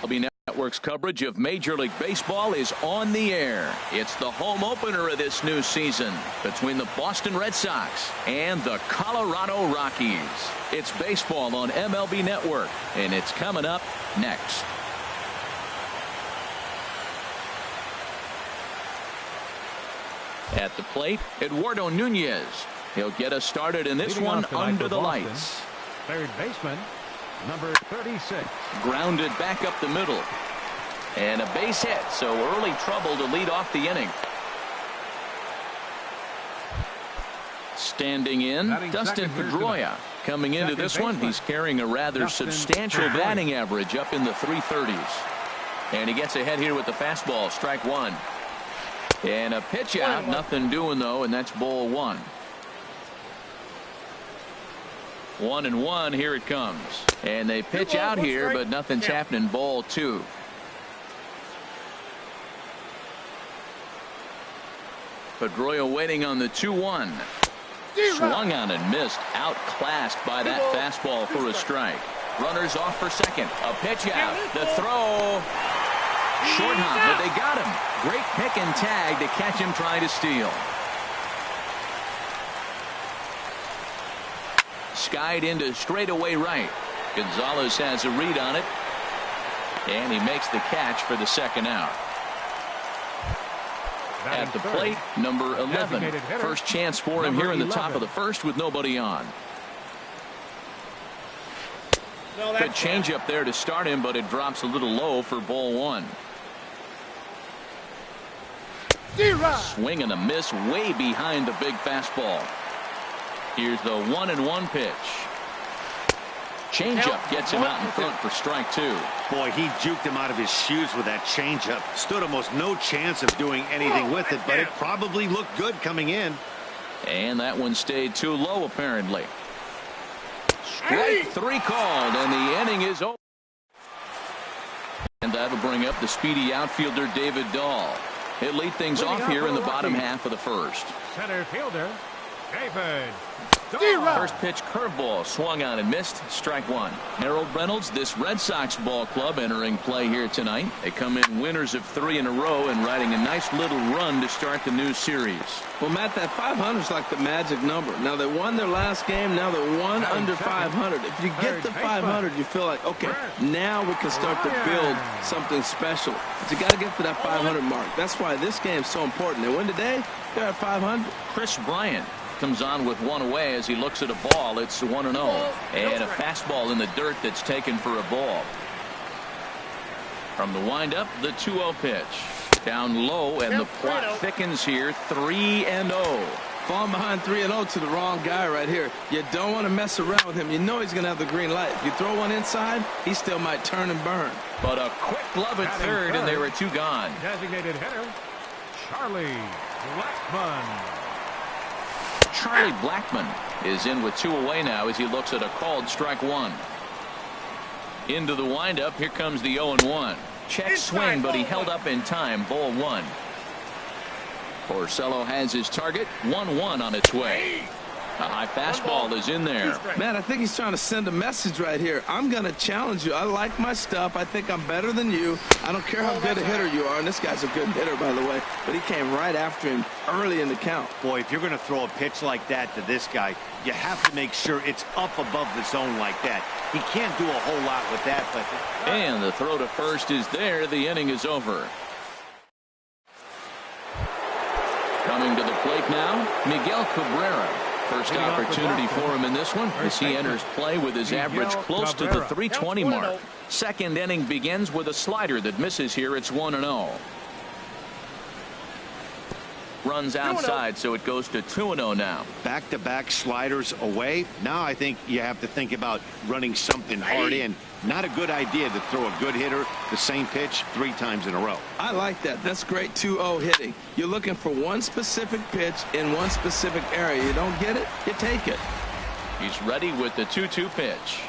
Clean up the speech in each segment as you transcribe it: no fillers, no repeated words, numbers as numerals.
MLB Network's coverage of Major League Baseball is on the air. It's the home opener of this new season between the Boston Red Sox and the Colorado Rockies. It's baseball on MLB Network, and it's coming up next. At the plate, Eduardo Nunez. He'll get us started in this one under the lights. Third baseman, number 36. Grounded back up the middle. And a base hit, so early trouble to lead off the inning. Standing in, Dustin Pedroia. Coming into this one, he's carrying a rather substantial batting average up in the 330s. And he gets ahead here with the fastball, strike one. And a pitch out, nothing doing though, and that's ball one. 1-1, here it comes. And they pitch out here, but nothing's happening, ball two. Pedroia waiting on the 2-1. Swung on and missed, outclassed by that fastball for a strike. Runners off for second. A pitch out. The throw. Short hop, but they got him. Great pick and tag to catch him trying to steal. Skied into straightaway right. Gonzalez has a read on it. And he makes the catch for the second out. At the plate, number 11. First chance for him here in the top of the first with nobody on. Good changeup there to start him, but it drops a little low for ball one. Swing and a miss way behind the big fastball. Here's the 1-1 pitch. Changeup gets him out in front for strike two. Boy, he juked him out of his shoes with that changeup. Stood almost no chance of doing anything with it, but it probably looked good coming in. And that one stayed too low, apparently. Strike three called, and the inning is over. And that'll bring up the speedy outfielder David Dahl. He'll lead things off here in the bottom half of the first. Center fielder, David. First pitch curveball swung on and missed, strike one. Harold Reynolds, this Red Sox ball club entering play here tonight. They come in winners of 3 in a row and riding a nice little run to start the new series. Well, Matt, that 500 is like the magic number. Now they won their last game. Now they're one under 500. If you get to 500, you feel like, okay, now we can start to build something special. But you got to get to that 500 mark. That's why this game is so important. They win today, they're at 500. Chris Bryant comes on with one away as he looks at a ball. It's 1-0. And a fastball in the dirt that's taken for a ball. From the windup, the 2-0 pitch. Down low, and the plot thickens here. 3-0. Falling behind 3-0 to the wrong guy right here. You don't want to mess around with him. You know he's going to have the green light. If you throw one inside, he still might turn and burn. But a quick glove at third, and there were two gone. Designated hitter, Charlie Blackmon. Charlie Blackmon is in with 2 away now as he looks at a called strike one. Into the windup. Here comes the 0-1. Check swing, but he held up in time. Ball one. Porcello has his target. 1-1 on its way. A high fastball is in there. Man, I think he's trying to send a message right here. I'm going to challenge you. I like my stuff. I think I'm better than you. I don't care how good a hitter you are. And this guy's a good hitter, by the way. But he came right after him early in the count. Boy, if you're going to throw a pitch like that to this guy, you have to make sure it's up above the zone like that. He can't do a whole lot with that. But and the throw to first is there. The inning is over. Coming to the plate now, Miguel Cabrera. First opportunity for him in this one as he enters play with his average close to the 320 mark. Second inning begins with a slider that misses here. It's 1-0. Runs outside, so it goes to 2-0 now. Back-to-back sliders away. Now I think you have to think about running something hard in. Not a good idea to throw a good hitter the same pitch 3 times in a row. I like that. That's great 2-0 hitting. You're looking for one specific pitch in one specific area. You don't get it, you take it. He's ready with the 2-2 pitch.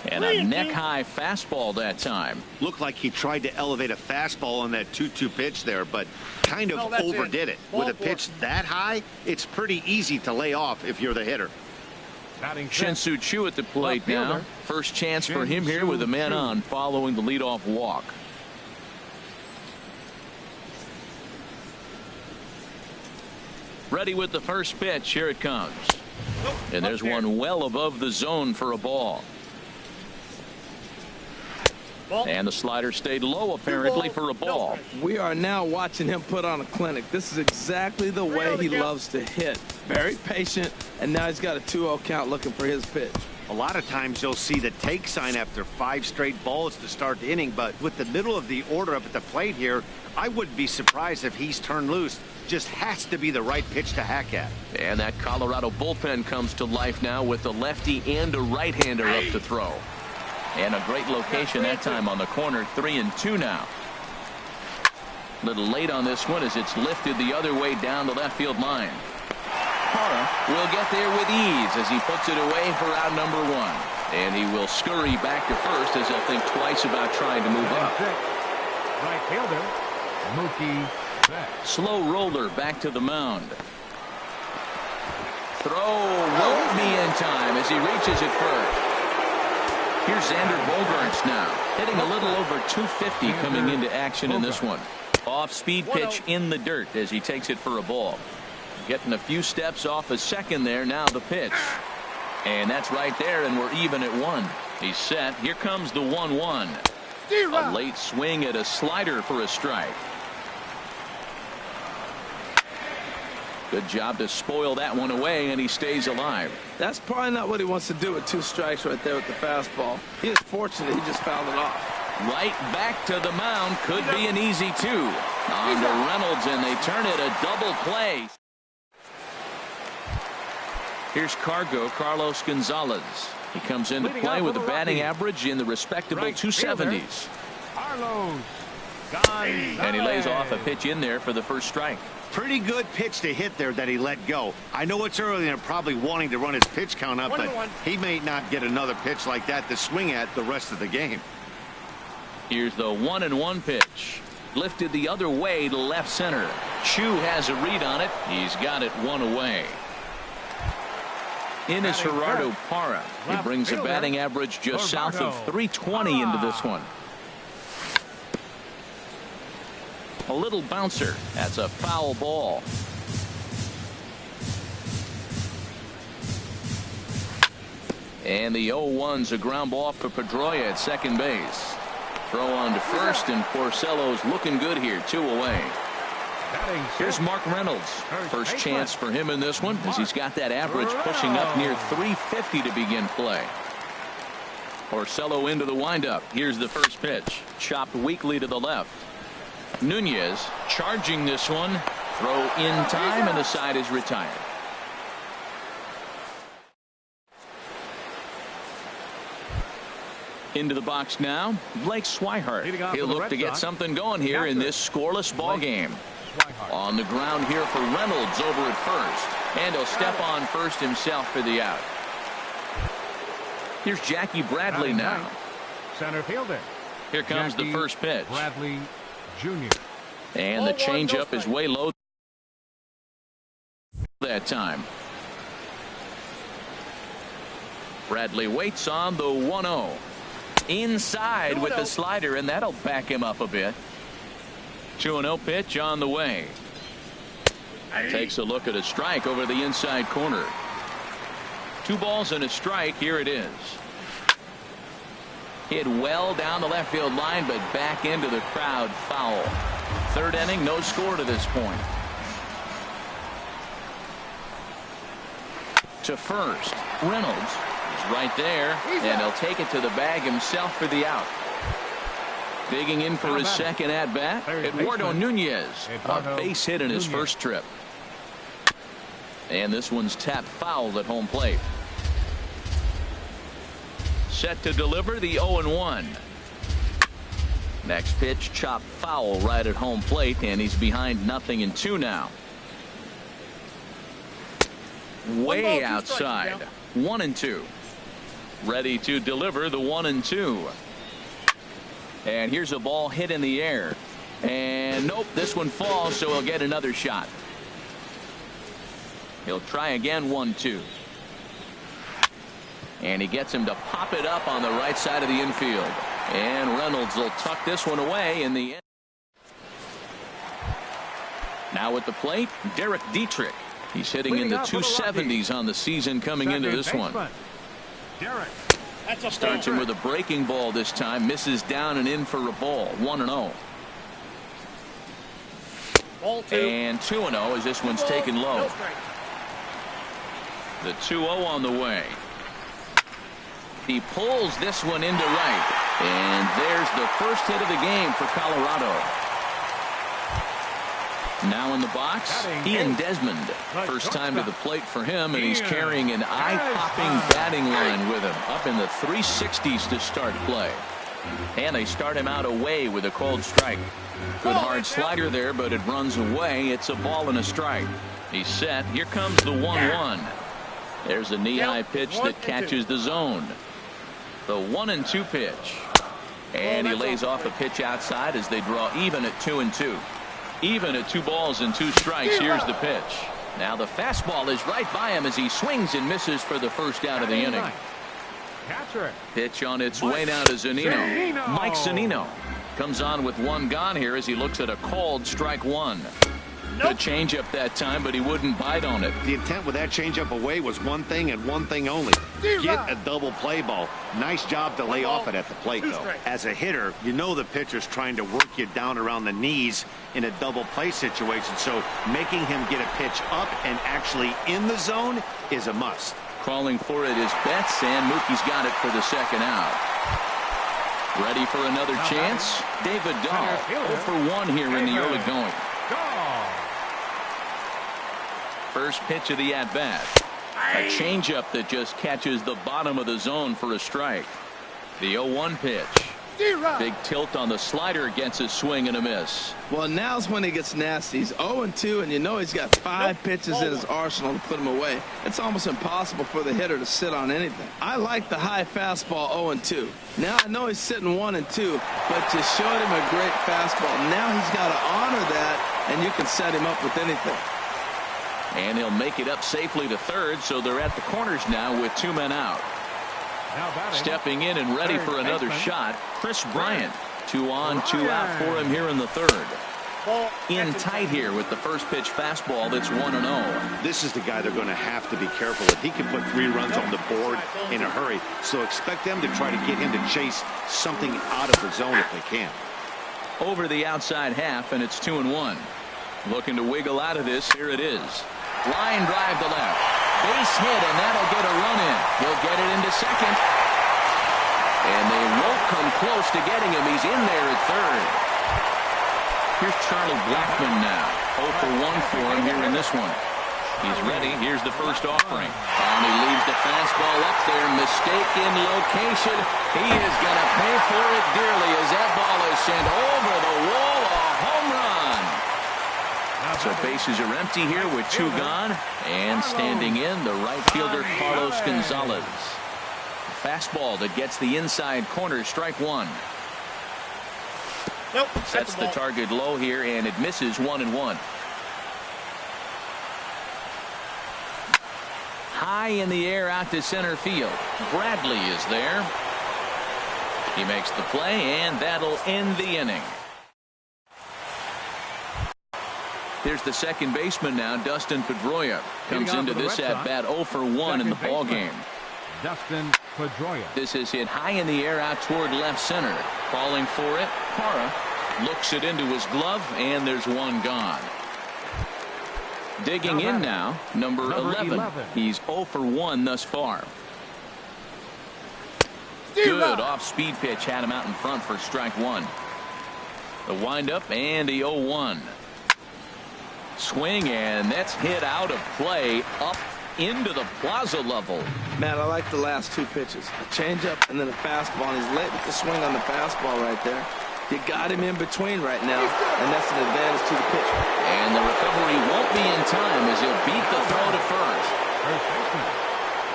And a neck-high fastball that time. Looked like he tried to elevate a fastball on that 2-2 pitch there, but kind of overdid it. With a pitch that high, it's pretty easy to lay off if you're the hitter. Batting Shin-Soo Choo at the plate now. fielder. First chance for him here with a man on following the leadoff walk. Ready with the first pitch. Here it comes. And there's one well above the zone for a ball. And the slider stayed low apparently for a ball. We are now watching him put on a clinic. This is exactly the way he loves to hit. Very patient, and now he's got a 2-0 count looking for his pitch. A lot of times you'll see the take sign after 5 straight balls to start the inning, but with the middle of the order up at the plate here, I wouldn't be surprised if he's turned loose. Just has to be the right pitch to hack at. And that Colorado bullpen comes to life now with a lefty and a right-hander up to throw. And a great location that time on the corner. 3-2 now. Little late on this one as it's lifted the other way down the left field line. Parra will get there with ease as he puts it away for out number 1. And he will scurry back to first as he'll think twice about trying to move up. Right fielder, Mookie Betts. Slow roller back to the mound. Throw won't be in time as he reaches it first. Here's Xander Bogaerts now, hitting a little over 250 coming into action in this one. Off-speed pitch in the dirt as he takes it for a ball. Getting a few steps off a second there. Now the pitch. And that's right there, and we're even at 1. He's set. Here comes the 1-1. A late swing at a slider for a strike. Good job to spoil that one away, and he stays alive. That's probably not what he wants to do with 2 strikes right there with the fastball. He is fortunate he just fouled it off. Right back to the mound. Could be an easy 2. On to Reynolds, and they turn it a double play. Here's Carlos Gonzalez. He comes into play with a batting average in the respectable 270s. And he lays off a pitch in there for the first strike. Pretty good pitch to hit there that he let go. I know it's early and probably wanting to run his pitch count up, but he may not get another pitch like that to swing at the rest of the game. Here's the 1-1 pitch. Lifted the other way to left center. Choo has a read on it. He's got it 1 away. In is Gerardo Parra. He brings a batting average just south of 320 into this one. A little bouncer. That's a foul ball. And the 0-1's a ground ball for Pedroia at second base. Throw on to first, and Porcello's looking good here. 2 away. Here's Mark Reynolds. First chance for him in this one as he's got that average pushing up near 350 to begin play. Porcello into the windup. Here's the first pitch. Chopped weakly to the left. Nunez charging this one. Throw in time, and the side is retired. Into the box now, Blake Swihart. He'll look to get something going here in this scoreless ball game. On the ground here for Reynolds over at first. And he'll step on first himself for the out. Here's Jackie Bradley now. Center fielder. Here comes the first pitch. Bradley Jr. And the changeup is way low that time. Bradley waits on the 1-0. Inside with the slider, and that'll back him up a bit. 2-0 pitch on the way. Takes a look at a strike over the inside corner. 2 balls and a strike. Here it is. Hit well down the left field line, but back into the crowd. Foul. 3rd inning, no score to this point. To first, Reynolds is right there, and he'll take it to the bag himself for the out. Digging in for his second at bat, Eduardo Nunez, a base hit in his first trip. And this one's tapped foul at home plate. Set to deliver the 0-1. Next pitch, chopped foul right at home plate, and he's behind 0-2 now. Way outside. 1-2. Ready to deliver the 1-2. And here's a ball hit in the air. And nope, this one falls, so he'll get another shot. He'll try again. 1-2. And he gets him to pop it up on the right side of the infield. And Reynolds will tuck this one away in the end. Now at the plate, Derek Dietrich. He's hitting in the 270s on the season coming into this one. Starts him with a breaking ball this time. Misses down and in for a ball. 1-0. And 2-0 as this one's taken low. The 2-0 on the way. He pulls this one into right. And there's the first hit of the game for Colorado. Now in the box, Ian Desmond. First time to the plate for him, and he's carrying an eye-popping batting line with him. Up in the 360s to start play. And they start him out away with a called strike. Good hard slider there, but it runs away. It's a ball and a strike. He's set. Here comes the 1-1. There's a knee-high pitch that catches the zone. The 1-2 pitch. And he lays off a pitch outside as they draw even at 2-2. Even at 2 balls and 2 strikes. Here's the pitch. Now the fastball is right by him as he swings and misses for the first out of the inning. Pitch on its way now to Zunino. Mike Zunino comes on with 1 gone here as he looks at a called strike 1. Good changeup that time, but he wouldn't bite on it. The intent with that changeup away was one thing and one thing only. Get a double play ball. Nice job to lay off it at the plate, though. As a hitter, you know the pitcher's trying to work you down around the knees in a double play situation, so making him get a pitch up and actually in the zone is a must. Calling for it is Betts, and Mookie's got it for the second out. Ready for another chance? David Dahl, 0 for 1 here in the early going. First pitch of the at-bat. A changeup that just catches the bottom of the zone for a strike. The 0-1 pitch. Big tilt on the slider against a swing and a miss. Well, now's when he gets nasty. He's 0-2, and you know he's got 5 pitches in his arsenal to put him away. It's almost impossible for the hitter to sit on anything. I like the high fastball 0-2. Now I know he's sitting 1-2, but you showed him a great fastball. Now he's got to honor that, and you can set him up with anything. And he'll make it up safely to third, so they're at the corners now with 2 men out. Stepping in and ready for another shot, Chris Bryant. 2 on, 2 out for him here in the third. In tight here with the first pitch fastball that's 1-0. This is the guy they're going to have to be careful with. He can put 3 runs on the board in a hurry, so expect them to try to get him to chase something out of the zone if they can. Over the outside half, and it's 2-1. Looking to wiggle out of this. Here it is. Line drive to left. Base hit, and that'll get a run in. He'll get it into second. And they won't come close to getting him. He's in there at third. Here's Charlie Blackmon now. 0 for 1 for him here in this one. He's ready. Here's the first offering. And he leaves the fastball up there. Mistaken location. He is going to pay for it dearly as that ball is sent over the wall. A home run. So bases are empty here with 2 gone. And standing in, the right fielder Carlos Gonzalez. Fastball that gets the inside corner, strike 1. Sets the target low here, and it misses 1-1. High in the air out to center field. Bradley is there. He makes the play, and that'll end the inning. Here's the second baseman now, Dustin Pedroia. Comes into this at-bat 0 for 1 in the ballgame. Dustin Pedroia. This is hit high in the air out toward left center. Calling for it, Parra looks it into his glove, and there's 1 gone. Digging in now, number 11. He's 0 for 1 thus far. Good off-speed pitch had him out in front for strike 1. The windup and the 0-1. Swing, and that's hit out of play up into the plaza level. Man, I like the last 2 pitches. A changeup and then a fastball, and he's late with the swing on the fastball right there. You got him in between right now, and that's an advantage to the pitcher. And the recovery won't be in time as he'll beat the throw to first.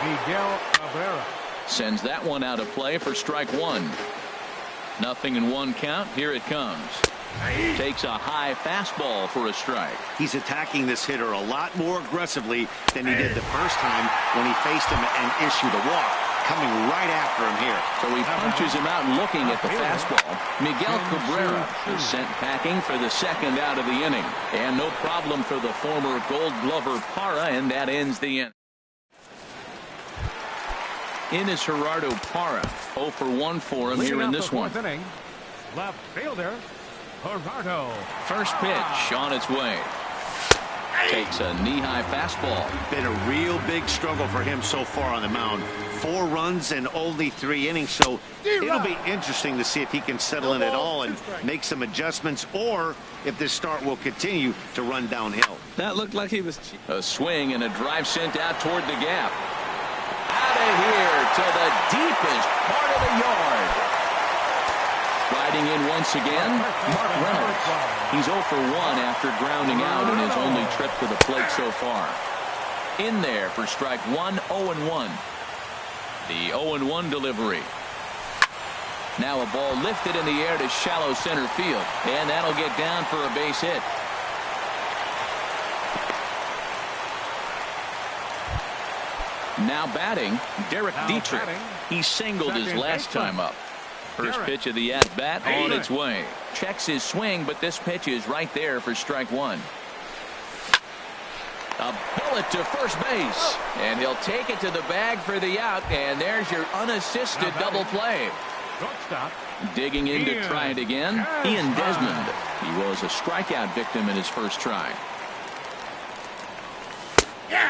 Miguel Cabrera sends that one out of play for strike 1. Nothing in 1 count. Here it comes. Takes a high fastball for a strike. He's attacking this hitter a lot more aggressively than he did the first time when he faced him and issued a walk. coming right after him here. So he punches him out looking at the fastball. Miguel Cabrera is sent packing for the second out of the inning. And no problem for the former Gold Glover Parra, and that ends the inning. In is Gerardo Parra. 0 for 1 for him here in this one. Inning, left fielder, Gerardo. First pitch on its way. Takes a knee-high fastball. Been a real big struggle for him so far on the mound. 4 runs in only 3 innings, so it'll be interesting to see if he can settle in at all and make some adjustments, or if this start will continue to run downhill. That looked like he was... A swing and a drive sent out toward the gap. Out of here to the deepest part of the yard. Riding in once again, Mark Reynolds. He's 0 for 1 after grounding out in his only trip to the plate so far. In there for strike 1, 0-1. The 0-1 delivery. Now a ball lifted in the air to shallow center field, and that'll get down for a base hit. Now batting, Derek Dietrich. He singled his last time up. First pitch of the at-bat on its way. Checks his swing, but this pitch is right there for strike 1. A bullet to first base. And he'll take it to the bag for the out, and there's your unassisted double play. Digging in to try it again, Ian Desmond. He was a strikeout victim in his first try.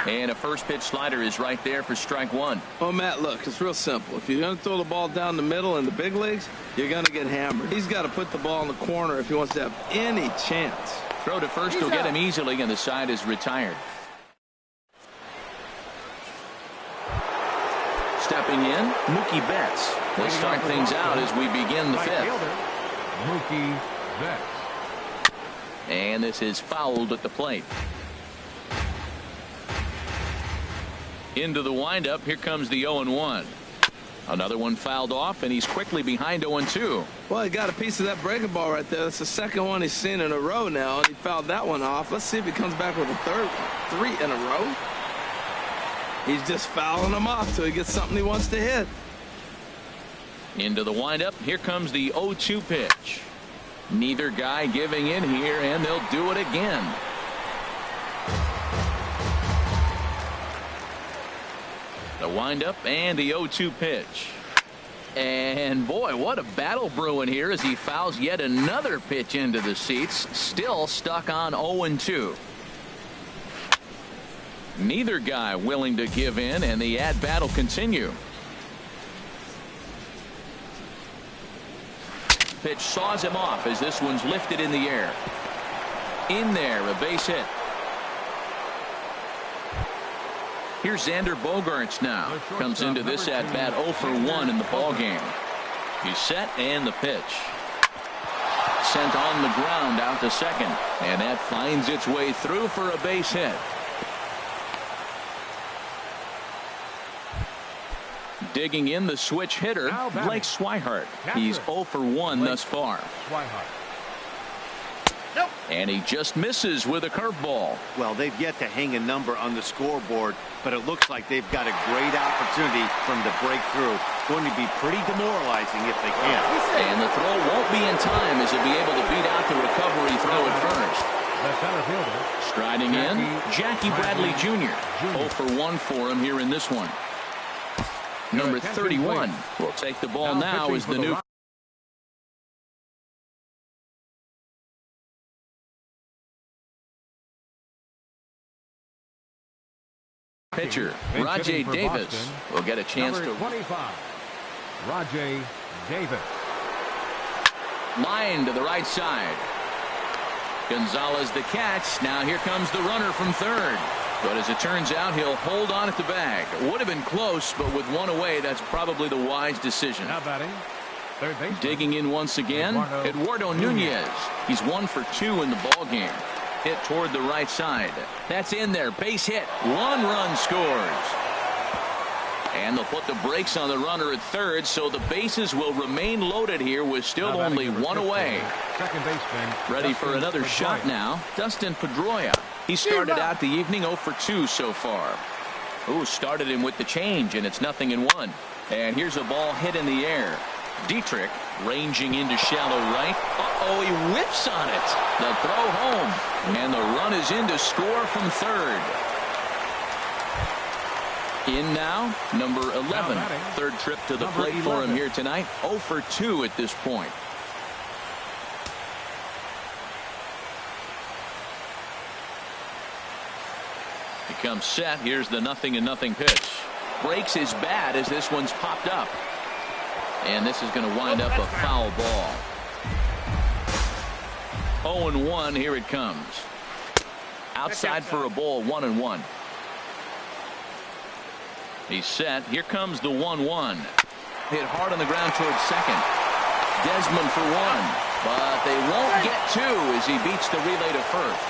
And a first pitch slider is right there for strike 1. Oh, Matt, look, it's real simple. If you're going to throw the ball down the middle in the big leagues, you're going to get hammered. He's got to put the ball in the corner if he wants to have any chance. Throw to first will get him easily, and the side is retired. Stepping in, Mookie Betts. We'll start things out as we begin the 5th. Mookie Betts. And this is fouled at the plate. Into the windup. Here comes the 0-1. Another one fouled off, and he's quickly behind 0-2. Well, he got a piece of that breaking ball right there. That's the second one he's seen in a row now, and he fouled that one off. Let's see if he comes back with a third one. 3 in a row. He's just fouling them off till he gets something he wants to hit. Into the windup. Here comes the 0-2 pitch. Neither guy giving in here, and they'll do it again. The windup and the 0-2 pitch. And boy, what a battle brewing here as he fouls yet another pitch into the seats. Still stuck on 0-2. Neither guy willing to give in, and the at-bat will continue. Pitch saws him off as this one's lifted in the air. In there, a base hit. Here's Xander Bogaerts now. Comes into this at-bat 0 for 1 in the ballgame. He's set, and the pitch. Sent on the ground out to second. And that finds its way through for a base hit. Digging in, the switch hitter, Blake Swihart. He's 0 for 1 thus far. And he just misses with a curveball. Well, they've yet to hang a number on the scoreboard, but it looks like they've got a great opportunity from the breakthrough. Going to be pretty demoralizing if they can. And the throw won't be in time as he'll be able to beat out the recovery throw at first. Striding in, Jackie Bradley Jr. 0 for 1 for him here in this one. Number 31 will take the ball now as the new pitcher. Rajay Davis will get a chance to. 25. Rajay Davis. Line to the right side. Gonzalez the catch. Now here comes the runner from third. But as it turns out, he'll hold on at the bag. Would have been close, but with one away, that's probably the wise decision. Now batting, third base. Digging in once again, Eduardo Nunez. He's 1 for 2 in the ballgame. Hit toward the right side. That's in there. Base hit. 1 run scores. And they'll put the brakes on the runner at third, so the bases will remain loaded here with still only 1 away. Second baseman. Ready for another shot now. Dustin Pedroia. He started out the evening 0 for 2 so far. Ooh, started him with the change, and it's 0-1. And here's a ball hit in the air. Dietrich ranging into shallow right. Uh-oh, he whiffs on it. The throw home, and the run is in to score from third. In now, number 11. Third trip to the plate for him here tonight. 0 for 2 at this point. He comes set. Here's the 0-0 pitch. Breaks his bat as this one's popped up. And this is going to wind up a foul ball. 0-1. Here it comes. Outside for a ball. 1-1. He's set. Here comes the 1-1. Hit hard on the ground towards second. Desmond for 1. But they won't get 2 as he beats the relay to first.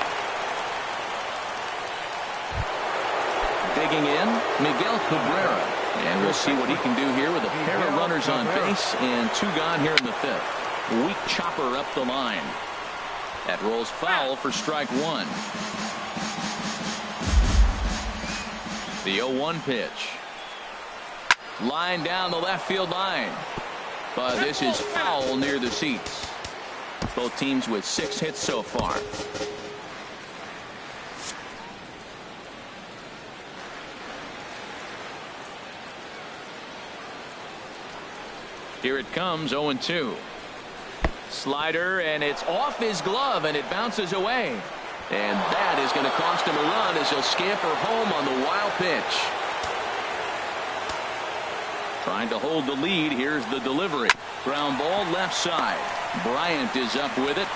Digging in, Miguel Cabrera. And we'll see what he can do here with a pair of runners on base and 2 gone here in the 5th. Weak chopper up the line. That rolls foul for strike 1. The 0-1 pitch. Line down the left field line. But this is foul near the seats. Both teams with 6 hits so far. Here it comes, 0-2. Slider, and it's off his glove, and it bounces away. And that is going to cost him a run as he'll scamper home on the wild pitch. Trying to hold the lead. Here's the delivery. Ground ball left side. Bryant is up with it.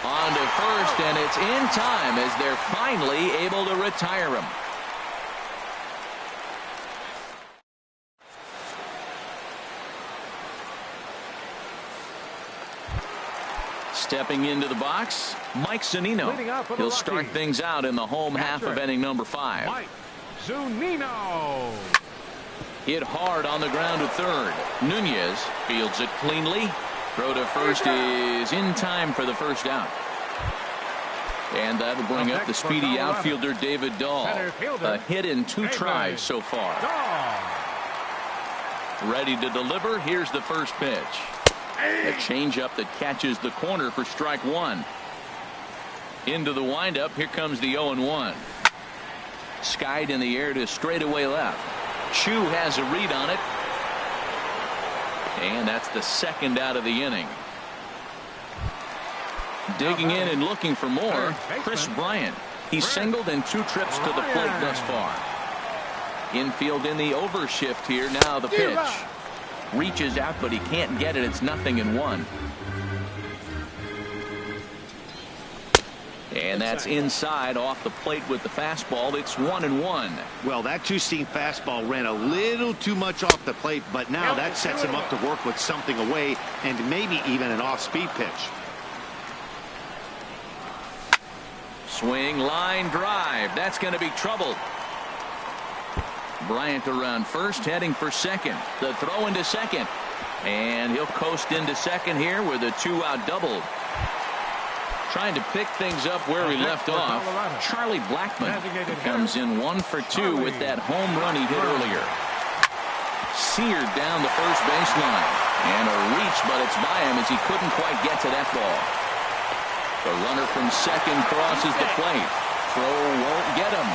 On to first, and it's in time as they're finally able to retire him. Stepping into the box, Mike Zunino. He'll start things out in the home half of inning number 5. Mike Zunino. Hit hard on the ground to third. Nunez fields it cleanly. Throw to first is in time for the first out. And that'll bring up the speedy outfielder David Dahl. A hit in 2 tries so far. Ready to deliver. Here's the first pitch. A changeup that catches the corner for strike 1. Into the windup. Here comes the 0-1. Skied in the air to straightaway left. Chu has a read on it. And that's the second out of the inning. Digging in and looking for more, Chris Bryant. He's singled in 2 trips to the plate thus far. Infield in the overshift here. Now the pitch. Reaches out, but he can't get it. It's 0-1. And that's inside off the plate with the fastball. It's 1-1. Well, that 2-seam fastball ran a little too much off the plate, but now that sets him up to work with something away and maybe even an off-speed pitch. Swing, line drive. That's going to be trouble. Bryant around first, heading for second. The throw into second. And he'll coast into second here with a 2-out double. Trying to pick things up where he left off. Charlie Blackmon comes in 1 for 2 with that home run he hit earlier. Seared down the first baseline. And a reach, but it's by him as he couldn't quite get to that ball. The runner from second crosses the plate. Throw won't get him.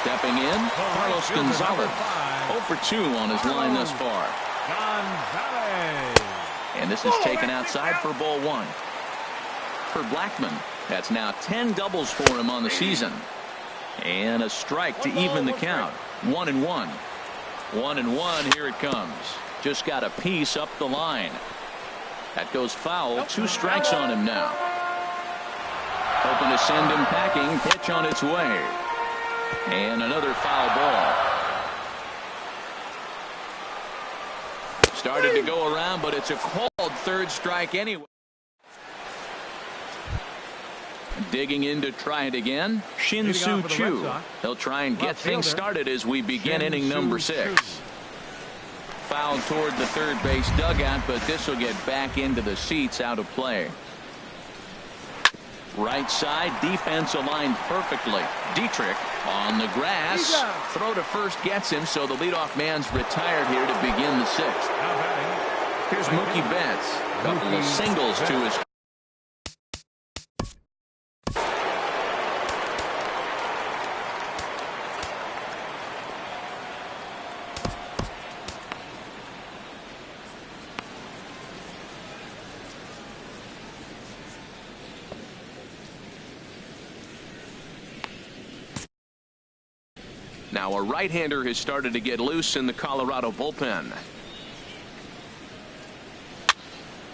Stepping in, Carlos Gonzalez. 0 for 2 on his line thus far. And this is taken outside for ball 1. For Blackmon, that's now 10 doubles for him on the season. And a strike to even the count. 1-1. 1-1. Here it comes. Just got a piece up the line. That goes foul. 2 strikes on him now. Hoping to send him packing. Pitch on its way. And another foul ball. Started to go around, but it's a called third strike anyway. Digging in to try it again, Shin-Soo Choo. They'll try and get things started as we begin inning number 6. Foul toward the third base dugout, but this will get back into the seats, out of play. Right side, defense aligned perfectly. Dietrich On the grass, throw to first gets him, so the leadoff man's retired here to begin the sixth. Here's Mookie Betts. Couple of singles to his. Now a right-hander has started to get loose in the Colorado bullpen.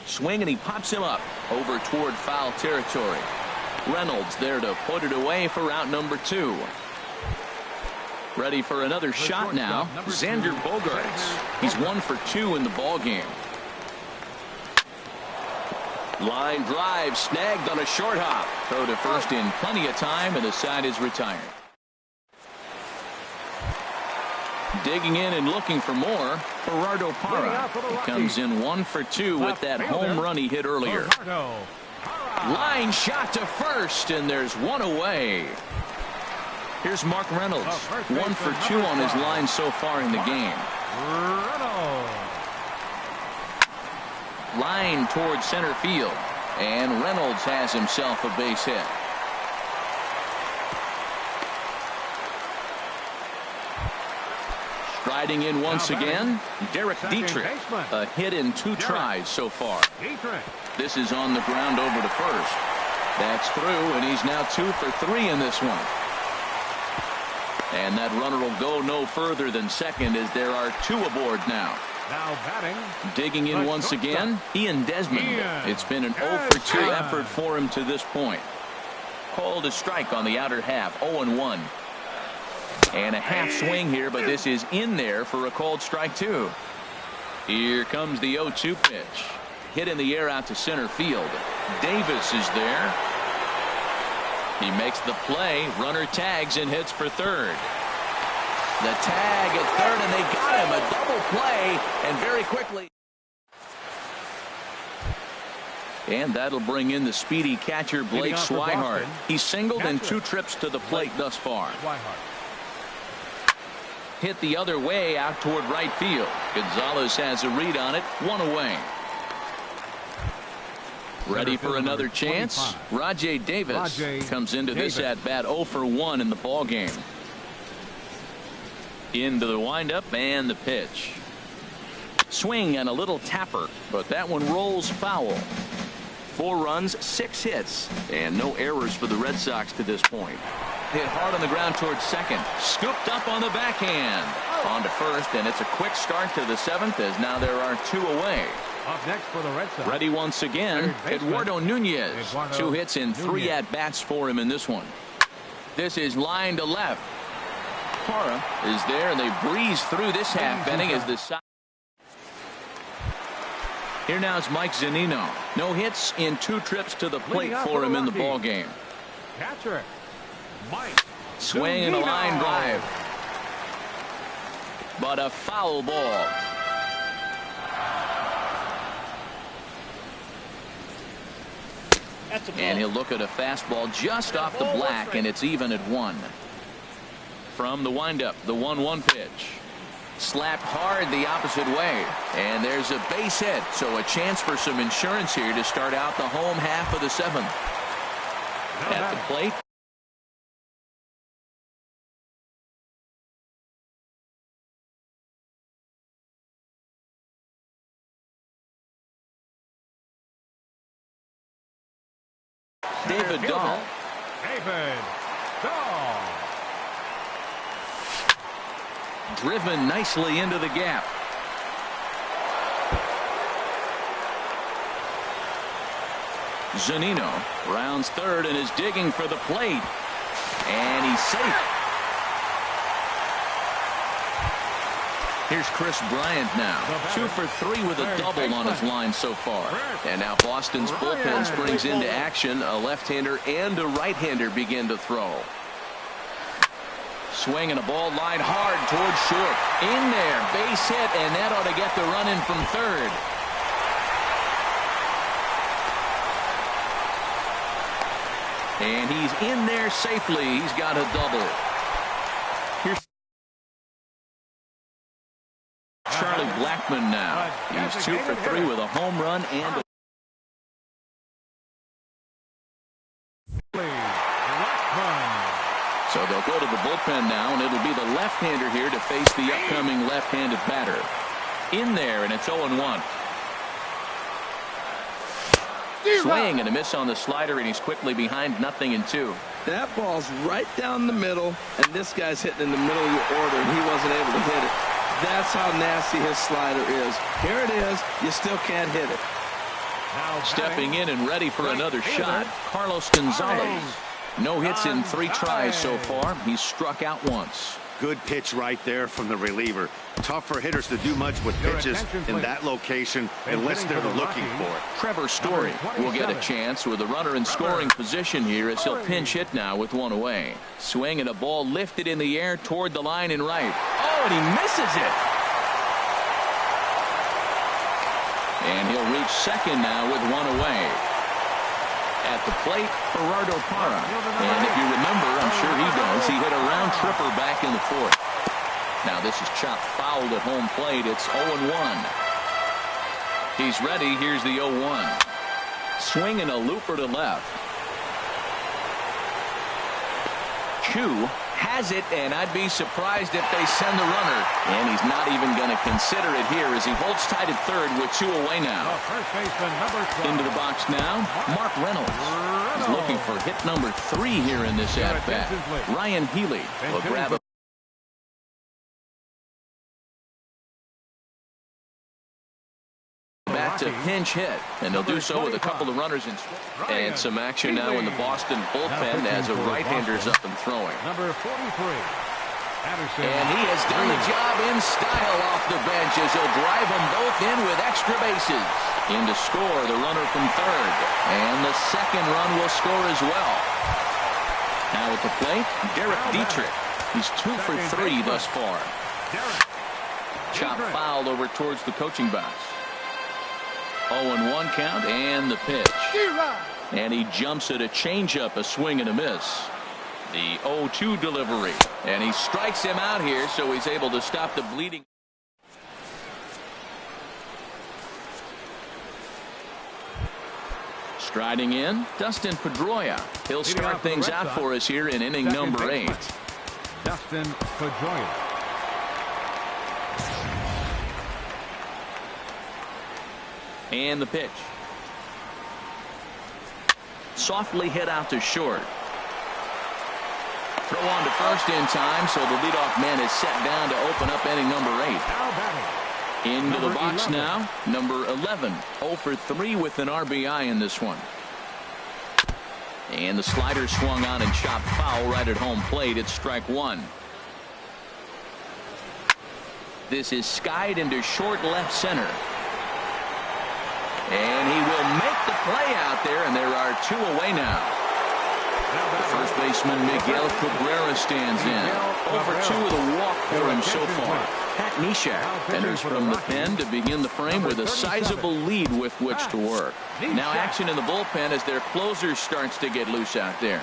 Swing, and he pops him up over toward foul territory. Reynolds there to put it away for out number 2. Ready for another shot now. Xander Bogaerts. He's 1 for 2 in the ball game. Line drive snagged on a short hop. Throw to first in plenty of time, and the side is retired. Digging in and looking for more, Gerardo Parra. He comes in 1 for 2 with that home run he hit earlier. Line shot to first, and there's one away. Here's Mark Reynolds, 1 for 2 on his line so far in the game. Line towards center field, and Reynolds has himself a base hit. Striding in once again, Derek Dietrich. A hit in 2 tries so far. This is on the ground over to first. That's through, and he's now 2 for 3 in this one. And that runner will go no further than second, as there are 2 aboard now. Now batting. Digging in once again, Ian Desmond. It's been an 0 for 2 effort for him to this point. Called a strike on the outer half, 0-1. And a half swing here, but this is in there for a called strike 2. Here comes the 0-2 pitch. Hit in the air out to center field. Davis is there. He makes the play. Runner tags and hits for third. The tag at third, and they got him. A double play, and very quickly. And that'll bring in the speedy catcher Blake Swihart. He's singled in 2 trips to the plate thus far. Hit the other way out toward right field. Gonzalez has a read on it. 1 away. Ready for another chance. Rajay Davis comes into this at bat 0 for 1 in the ball game. Into the windup and the pitch. Swing and a little tapper, but that one rolls foul. 4 runs, 6 hits, and no errors for the Red Sox to this point. Hit hard on the ground towards second. Scooped up on the backhand. On to first, and it's a quick start to the 7th, as now there are 2 away. Up next for the Red Sox. Ready once again, Eduardo Nunez. 2 hits and 3 at-bats for him in this one. This is line to left. Parra is there, and they breeze through this half inning as the side. Here now is Mike Zunino. No hits in 2 trips to the plate for him in the ball game. Catcher Mike. Swing and a line drive, but a foul ball. And he'll look at a fastball just off the black, and it's even at 1. From the windup, the 1-1 pitch. Slapped hard the opposite way, and there's a base hit, so a chance for some insurance here to start out the home half of the 7th. At the plate, David Dahl. David Dahl. Driven nicely into the gap. Zunino rounds third and is digging for the plate. And he's safe. Here's Chris Bryant now. 2 for 3 with a double on his line so far. And now Boston's bullpen springs into action. A left-hander and a right-hander begin to throw. Swing and a ball line hard towards short. In there, base hit, and that ought to get the run in from third. And he's in there safely. He's got a double. bullpen now. He's 2 for 3 with a home run and a so they'll go to the bullpen now, and it'll be the left-hander here to face the upcoming left-handed batter. In there, and it's 0-1. Swing and a miss on the slider, and he's quickly behind 0-2. That ball's right down the middle, and this guy's hitting in the middle of your order, and he wasn't able to hit it. That's how nasty his slider is. Here it is. You still can't hit it. Stepping in and ready for another shot, Carlos Gonzalez. No hits in 3 tries so far. He's struck out once. Good pitch right there from the reliever. Tough for hitters to do much with pitches in that location unless they're looking for it. Trevor Story will get a chance with a runner in scoring position here as he'll pinch hit now with 1 away. Swing and a ball lifted in the air toward the line and right. Oh, and he misses it. And he'll reach second now with 1 away. At the plate, Gerardo Parra. And if you remember, I'm sure he does, he hit a round tripper back in the 4th. Now this is chopped fouled at home plate. It's 0-1. He's ready. Here's the 0-1. Swing and a looper to left. Chu has it, and I'd be surprised if they send the runner. And he's not even going to consider it here as he holds tight at third with 2 away now. Into the box now, Mark Reynolds. He's looking for hit number 3 here in this at-bat. Ryan Healy will grab a to pinch hit, and they'll do so with a couple of runners in. And some action now in the Boston bullpen as a right-hander's up and throwing. Number 43. And he has done the job in style off the bench as he'll drive them both in with extra bases. In to score the runner from third, and the second run will score as well. Now at the plate, Derek Dietrich. He's 2 for 3 thus far. Chop fouled over towards the coaching box. 0-1 count, and the pitch. And he jumps at a changeup, a swing and a miss. The 0-2 delivery. And he strikes him out here, so he's able to stop the bleeding. Striding in, Dustin Pedroia. He'll start things out for us here in inning number 8. Dustin Pedroia. And the pitch. Softly hit out to short. Throw on to first in time, so the leadoff man is set down to open up inning number 8. Into the box now, number 11. 0 for 3 with an RBI in this one. And the slider swung on and chopped foul right at home plate. It's strike 1. This is skied into short left center. And he will make the play out there, and there are 2 away now. The first baseman, Miguel Cabrera, stands in. 0 for 2 with a walk for him so far. Pat Neshek enters from the pen to begin the frame with a sizable lead with which to work. Now action in the bullpen as their closer starts to get loose out there.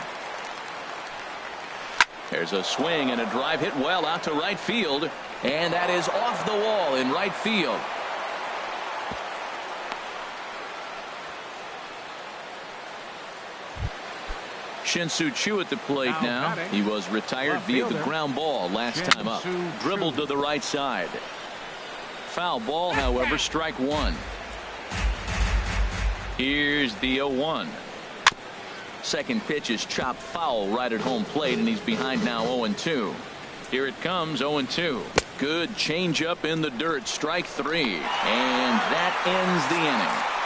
There's a swing and a drive hit well out to right field, and that is off the wall in right field. Shin-Soo Choo at the plate now. He was retired via the ground ball last time up. Dribbled to the right side. Foul ball, however, strike 1. Here's the 0-1. Second pitch is chopped foul right at home plate, and he's behind now 0-2. Here it comes, 0-2. Good changeup in the dirt, strike 3. And that ends the inning.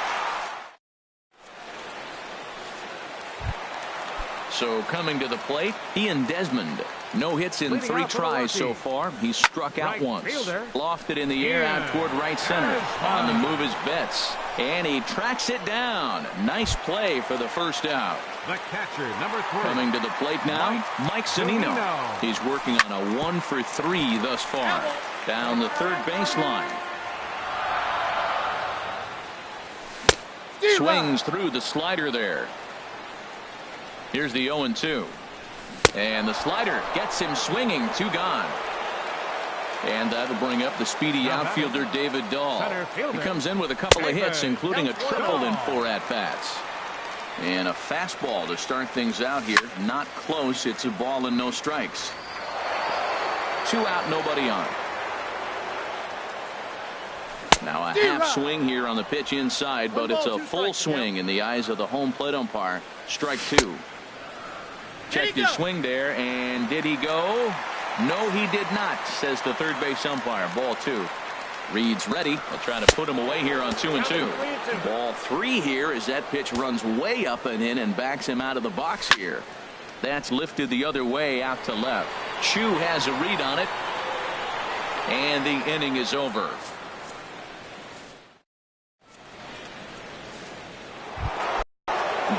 So coming to the plate, Ian Desmond. No hits in 3 tries so far. He's struck out once. Lofted in the air out toward right center. On the move is Betts. And he tracks it down. Nice play for the first out. The catcher, number 3. Coming to the plate now, Mike Zunino. He's working on a 1 for 3 thus far. Down the third baseline. Swings through the slider there. Here's the 0-2. And the slider gets him swinging. 2 gone. And that'll bring up the speedy outfielder David Dahl. He comes in with a couple of hits, including a triple in 4 at-bats. And a fastball to start things out here. Not close. It's a ball and no strikes. 2 out, nobody on. Now a half swing here on the pitch inside, but it's a full swing in the eyes of the home plate umpire. Strike 2. Checked his swing there, and did he go? No, he did not, says the third base umpire. Ball 2. Reed's ready. They'll try to put him away here on 2-2. Ball 3 here as that pitch runs way up and in and backs him out of the box here. That's lifted the other way out to left. Chu has a read on it, and the inning is over.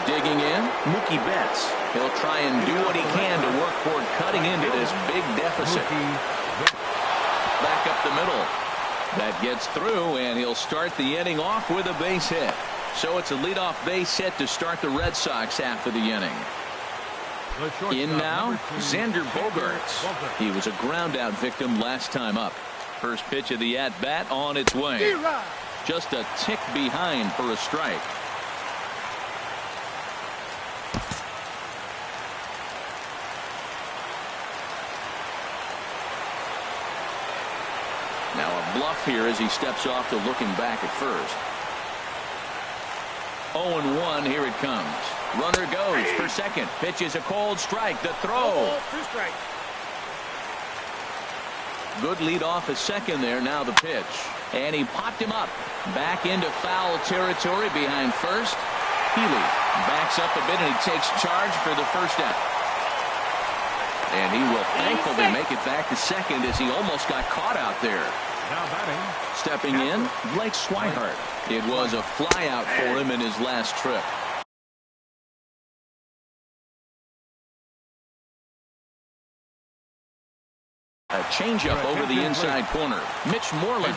Digging in, Mookie Betts. He'll try and do what he can to work toward cutting into this big deficit. Back up the middle. That gets through, and he'll start the inning off with a base hit. So it's a leadoff base hit to start the Red Sox half of the inning. In now, Xander Bogaerts. He was a ground-out victim last time up. First pitch of the at-bat on its way. Just a tick behind for a strike. Now a bluff here as he steps off to looking back at first. 0-1, here it comes. Runner goes for second. Pitch is a cold strike. The throw. Good lead off at second there. Now the pitch. And he popped him up. Back into foul territory behind first. Healy backs up a bit and he takes charge for the first out. And he will thankfully make it back to second as he almost got caught out there. Now batting. Stepping in, Blake Swihart. It was a flyout for him in his last trip. A changeup over the inside corner. Mitch Moreland.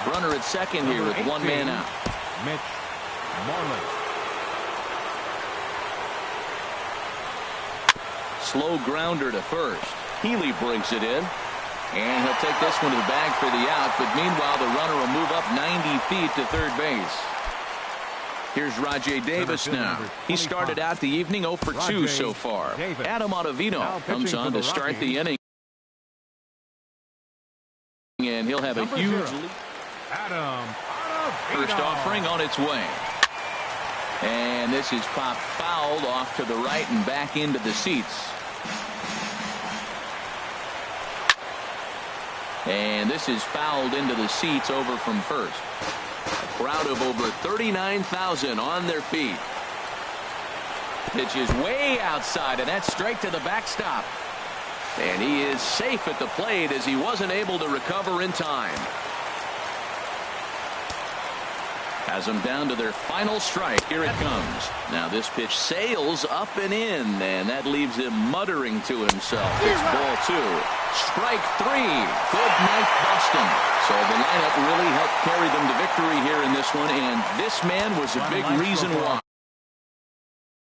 Runner at second here with 1 man out. Mitch Moreland. Slow grounder to first. Healy brings it in. And he'll take this one to the bag for the out. But meanwhile, the runner will move up 90 feet to third base. Here's Rajay Davis now. He started out the evening 0 for 2 so far. Adam Ottavino comes on to start the inning. And he'll have a huge lead. First offering on its way. And this is popped fouled off to the right and back into the seats. And this is fouled into the seats over from first. A crowd of over 39,000 on their feet. Pitch is way outside, and that's straight to the backstop. And he is safe at the plate as he wasn't able to recover in time. Has them down to their final strike. Here it comes. Now this pitch sails up and in, and that leaves him muttering to himself. It's ball 2. Strike 3. Good night, Boston. So the lineup really helped carry them to victory here in this one, and this man was a big reason why.